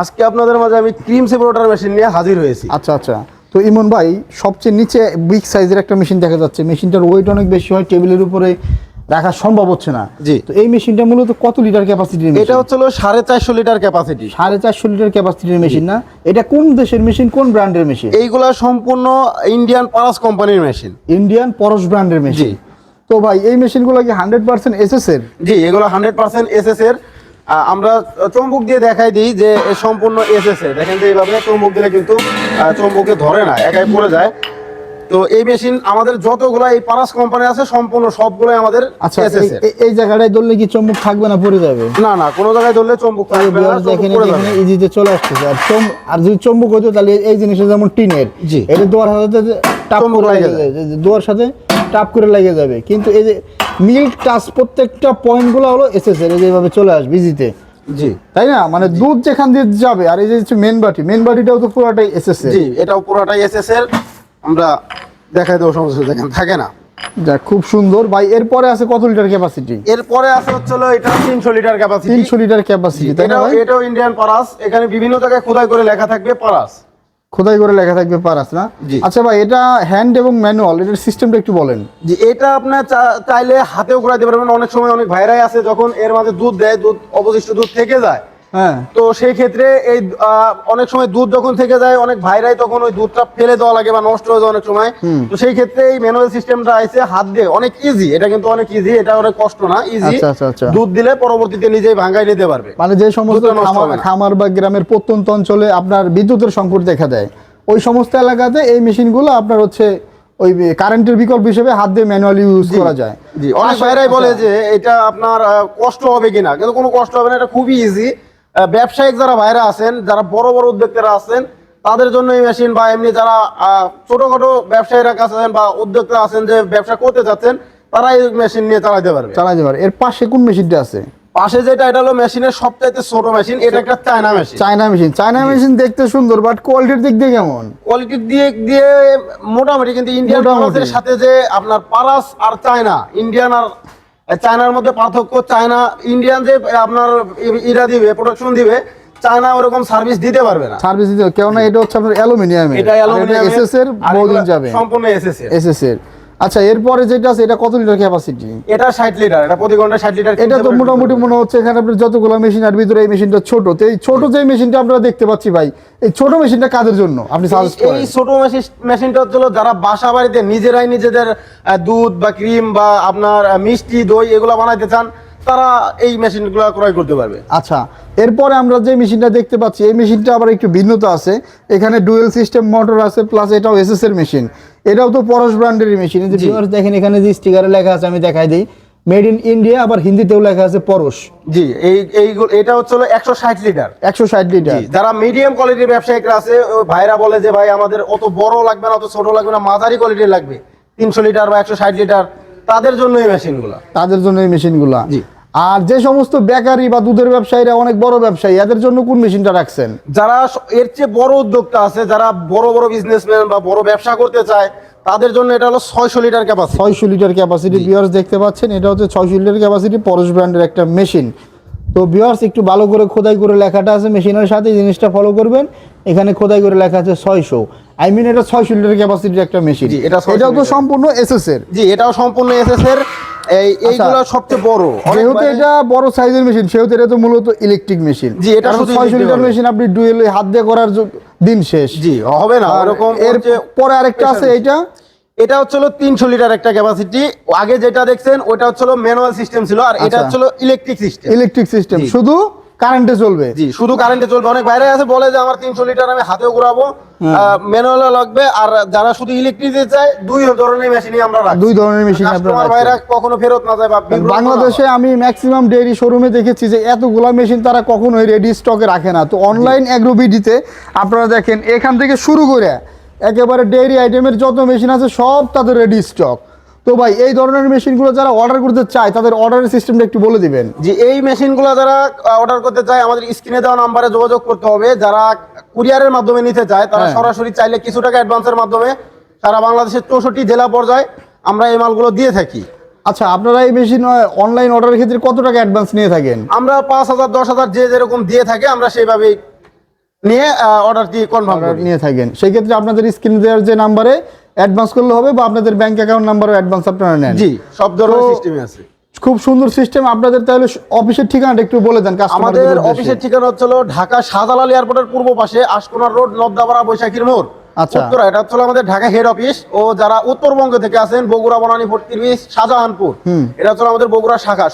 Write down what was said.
আজকে আপনাদের মাঝে আমি ক্রিম সেপারেটর মেশিন নিয়ে হাজির হয়েছি। আচ্ছা আচ্ছা, তো ইমন ভাই সবচেয়ে নিচে বিগ সাইজের একটা মেশিন দেখা যাচ্ছে, মেশিনটার ওয়েট অনেক বেশি হয়, টেবিলের উপরে রাখা সম্ভব হচ্ছে না। জি, তো এই মেশিনটা মূলত কত লিটার ক্যাপাসিটির? এটা হচ্ছে 450 লিটার ক্যাপাসিটি। 450 লিটার ক্যাপাসিটির মেশিন না? এটা কোন দেশের মেশিন, কোন ব্র্যান্ডের মেশিন? এইগুলা সম্পূর্ণ ইন্ডিয়ান পারাস কোম্পানির মেশিন। ইন্ডিয়ান পরশ ব্র্যান্ডের মেশিন। তো ভাই এই মেশিনগুলো কি 100% এসএস এর? জি, এগুলো 100% এসএস এর। আমরা চম্বুক দিয়ে দেখাই দিই যে সম্পূর্ণ এসএস এর। দেখেন যে এইভাবে চম্বুক দিলে কিন্তু চম্বুকে ধরে না, একাই পড়ে যায়। তো এই মেশিন আমাদের যতগুলো এই পারাস কোম্পানি আছে সম্পূর্ণ সবগুলোই আমাদের এসএস এর। এই জায়গাটায় ধরলে কি চম্বুক থাকবে না, পড়ে যাবে? না না, কোনো জায়গায় ধরলে চম্বুক থাকবে না, দেখেন এখানে ইজিতে চলে আসতেছে। আর যদি চম্বুক হতো তাহলে এই জিনিসটা যেমন টিনের, জি, এটা দোয়ার সাথে টাপ করে লাগে যায়, দোয়ার সাথে টাপ করে লেগে যাবে। কিন্তু এই যে মিল্ক টাচ প্রত্যেকটা পয়েন্টগুলো হলো এসএস এর, যেভাবে চলে আসবে ইজিতে। জি, তাই না? মানে দুধ যেখান দিয়ে যাবে। আর এই যে মেন বাটিটাও তো পুরোটাই এসএস এর। জি, এটাও পুরোটাই এসএস এর। আমরা দেখাই দেবো, সমস্যা দেখেন থাকে না। যাক, খুব সুন্দর ভাই। এরপরে আছে কত লিটার ক্যাপাসিটি? এরপরে আছে হচ্ছে এটা 300 লিটার ক্যাপাসিটি। 300 লিটার ক্যাপাসিটি, তাই না ভাই? এটাও ইন্ডিয়ান পারাস। এখানে বিভিন্ন জায়গায় খোদাই করে লেখা থাকবে পারাস, খোদাই করে লেখা থাকবে পারাস না? আচ্ছা ভাই, এটা হ্যান্ড এবং ম্যানুয়াল, এটার সিস্টেমটা একটু বলেন। জি, এটা আপনার চাইলে হাতেও ঘোরাতে পারবেন। অনেক সময় অনেক ভাইরাই আছে যখন এর মাঝে দুধ দেয়, দুধ অবশিষ্ট দুধ থেকে যায়। হ্যাঁ, তো সেই ক্ষেত্রে এই অনেক সময় দুধ যখন থেকে যায়, অনেক ভাইরাই তখন ওই দুধটা ফেলে দেওয়া লাগে বা নষ্ট হয়ে যায় অনেক সময়। তো সেই ক্ষেত্রে এই ম্যানুয়াল সিস্টেমটা আছে হাত দিয়ে, অনেক ইজি। এটা কিন্তু অনেক ইজি, এটা অনেক কষ্ট না, ইজি। দুধ দিলে পরবর্তীতে নিজেই ভাঙাই নিতে পারবে। মানে যে সমস্ত খামার বা গ্রামের প্রত্যন্ত অঞ্চলে আপনার বিদ্যুতের সংকট দেখা দেয়, ওই সমস্ত এলাকাতে এই মেশিনগুলো আপনার হচ্ছে ওই কারেন্টের বিকল্প হিসেবে হাত দিয়ে ম্যানুয়ালি ইউজ করা যায়। জি, অনেক ভাইরাই বলে যে এটা আপনার কষ্ট হবে কিনা, কিন্তু কোনো কষ্ট হবে না, এটা খুবই ইজি। ব্যবসায়িক যারা ভাইরা আছেন, যারা বড় বড় উদ্যোক্তারা আছেন, তাদের জন্য এই মেশিন, বা এমনি যারা ছোটখাটো ব্যবসায়ীরা আছেন বা উদ্যোক্তা আছেন যে ব্যবসা করতে যাচ্ছেন, তারা এই মেশিন নিয়ে চালাতে পারবে। এর পাশে কোন মেশিনটা আছে? পাশে যেটা, এটা হলো মেশিনের সবচাইতে ছোট মেশিন। এটা একটা চায়না মেশিন। চায়না মেশিন দেখতে সুন্দর, বাট কোয়ালিটির দিক দিয়ে কেমন? কোয়ালিটির দিক দিয়ে মোটামুটি, কিন্তু ইন্ডিয়ান পারাসের সাথে যে আপনার পারাস আর চায়না, ইন্ডিয়ান আর চায়নার মধ্যে পার্থক্য, চায়না ইন্ডিয়ান যে আপনার ইরা দিবে, প্রোডাকশন দিবে, চায়না ওরকম সার্ভিস দিতে পারবে না। কেননা এটা হচ্ছে আপনার অ্যালুমিনিয়াম, এটা অ্যালুমিনিয়াম এসএস এর, বহুদিন যাবে, সম্পূর্ণ এসএস এর। আচ্ছা, এরপরে যেটা আছে এটা কত লিটার ক্যাপাসিটি? এটা 60 লিটার, এটা প্রতি ঘন্টায় 60 লিটার। এটা তো মোটামুটি মনে হচ্ছে এখানে আপনার যতগুলো মেশিন আর ভিতরে এই মেশিনটা ছোট। তো এই ছোট যে মেশিনটা আমরা দেখতে পাচ্ছি ভাই, এই ছোট মেশিনটা কাদের জন্য আপনি সাজেস্ট করেন? এই ছোট মেশিনটা হচ্ছে যারা বাসা বাড়িতে নিজেরাই নিজেদের দুধ বা ক্রিম বা আপনার মিষ্টি দই এগুলো বানাইতে চান, তারা এই মেশিনগুলো ক্রয় করতে পারবে। আচ্ছা, এরপরে আমরা যে মেশিনটা দেখতে পাচ্ছি, এই মেশিনটা আবার একটু ভিন্নতা আছে। এখানে ডুয়েল সিস্টেম মোটর আছে, প্লাস এটাও এসএস এর মেশিন। এটাও তো পরশ ব্র্যান্ডের মেশিন। এই যে ভিউয়ার্স দেখেন, এখানে যে স্টিকারে লেখা আছে, আমি দেখাই দিই, মেড ইন ইন্ডিয়া, আবার হিন্দিতেও লেখা আছে পরশ। জি, এটা হচ্ছে 160 লিটার। 160 লিটার। যারা মিডিয়াম কোয়ালিটির ব্যবসায়িকরা আছে, ওই ভাইরা বলে যে ভাই আমাদের অত বড় লাগবে না, অত ছোট লাগবে না, মাঝারি কোয়ালিটির লাগবে, 300 লিটার বা 160 লিটার, তাদের জন্য এই মেশিনগুলো। জি। আর যে সমস্ত বেকারি বা দুধের ব্যবসায়ীরা অনেক বড় ব্যবসায়ী, এদের জন্য কোন মেশিনটা রাখছেন? যারা এর চেয়ে বড় উদ্যোক্তা আছে, যারা বড় বড় বিজনেসম্যান বা বড় ব্যবসা করতে চায়, তাদের জন্য এটা হলো 600 litre capacity. 600 litre capacity viewers দেখতে পাচ্ছেন, এটা হচ্ছে 600 লিটার ক্যাপাসিটি পরশ ব্র্যান্ডের একটা মেশিন। তো ভিউয়ার্স একটু ভালো করে খোদাই করে লেখাটা আছে মেশিনের সাথে, এই জিনিসটা ফলো করবেন। এখানে খোদাই করে লেখা আছে 600, এটা 600 লিটার ক্যাপাসিটির একটা মেশিন। এটাও তো সম্পূর্ণ এসএস এর। জি, এটাও সম্পূর্ণ এসএস এর। এইগুলো সবচেয়ে বড়, যেহেতু এটা বড় সাইজের মেশিন, সেহেতু এটা তো মূলত ইলেকট্রিক মেশিন। জি, এটা শুধু 600 লিটার মেশিন আপনি ডুয়েল হাত দিয়ে করার দিন শেষ। জি, হবে না এরকম। এর পরে আরেকটা আছে, এটা হচ্ছে 300 লিটার একটা ক্যাপাসিটি। আগে যেটা দেখছেন ওটা হচ্ছে ম্যানুয়াল সিস্টেম ছিল, আর এটা হচ্ছে ইলেকট্রিক সিস্টেম, শুধু কারেন্টে চলবে। জি, শুধু কারেন্টে চলবে। অনেক বাইরে আছে বলে যে আমার 300 লিটার আমি হাতেও ঘোরাবো, ম্যানুয়াল লাগবে। আর যারা শুধু ইলেকট্রিক দিতে চায়, দুই ধরনের মেশিনই আমরা রাখি। দুই ধরনের মেশিন আপনারা বাইরে কখনো ফেরত না যায়। বাংলাদেশে আমি ম্যাক্সিমাম ডেইরি শোরুমে দেখেছি যে এতগুলা মেশিন তারা কখনোই রেডি স্টকে রাখে না। তো অনলাইন অ্যাগ্রোবিডিতে আপনারা দেখেন, এখান থেকে শুরু করে একেবারে ডেইরি আইটেমের যত মেশিন আছে সব তাদের রেডি স্টক। তো ভাই, এই ধরনের মেশিনগুলো যারা অর্ডার করতে চায়, তাদের অর্ডারের সিস্টেমটা একটু বলে দিবেন। যে এই মেশিনগুলো যারা অর্ডার করতে চায়, আমাদের স্ক্রিনে দেওয়া নাম্বারে যোগাযোগ করতে হবে। যারা কুরিয়ারের মাধ্যমে নিতে চায়, তারা সরাসরি চাইলে কিছু টাকা অ্যাডভান্সের মাধ্যমে সারা বাংলাদেশের 64 জেলা পর্যায়ে আমরা এই মালগুলো দিয়ে থাকি। আচ্ছা, আপনারা এই মেশিন অনলাইন অর্ডারের ক্ষেত্রে কত টাকা অ্যাডভান্স নিয়ে থাকেন? আমরা 5,000 10,000 যে যেরকম দিয়ে থাকে, আমরা সেইভাবেই নিয়ে অর্ডারটি কনফার্ম করি। নিয়ে থাকেন। সেই ক্ষেত্রে আপনাদের স্ক্রিনে দেওয়ার যে নাম্বারে অ্যাডভান্স করলে হবে, বা আপনাদের ব্যাংক অ্যাকাউন্ট নাম্বারও অ্যাডভান্স আপনারা নেন। জি, সব ধরনের তো সিস্টেমই আছে। খুব সুন্দর সিস্টেম আপনাদের। তাহলে অফিসের ঠিকানাটা একটু বলে দেন কাস্টমারদের আমাদের উদ্দেশ্যে। অফিসের ঠিকানা হচ্ছিল ঢাকা শাহজালাল এয়ারপোর্টের পূর্ব পাশে আশকোনার রোড, নবদাপাড়া, বৈশাখীর মোড়, আচ্ছা। উত্তরা। এটা হচ্ছে আমাদের ঢাকা হেড অফিস। ও যারা উত্তরবঙ্গ থেকে আছেন, বগুড়া, বনানী, ফটিকছড়ি, শাহজাহানপুর, এটা হচ্ছে আমাদের বগুড়া শাখা।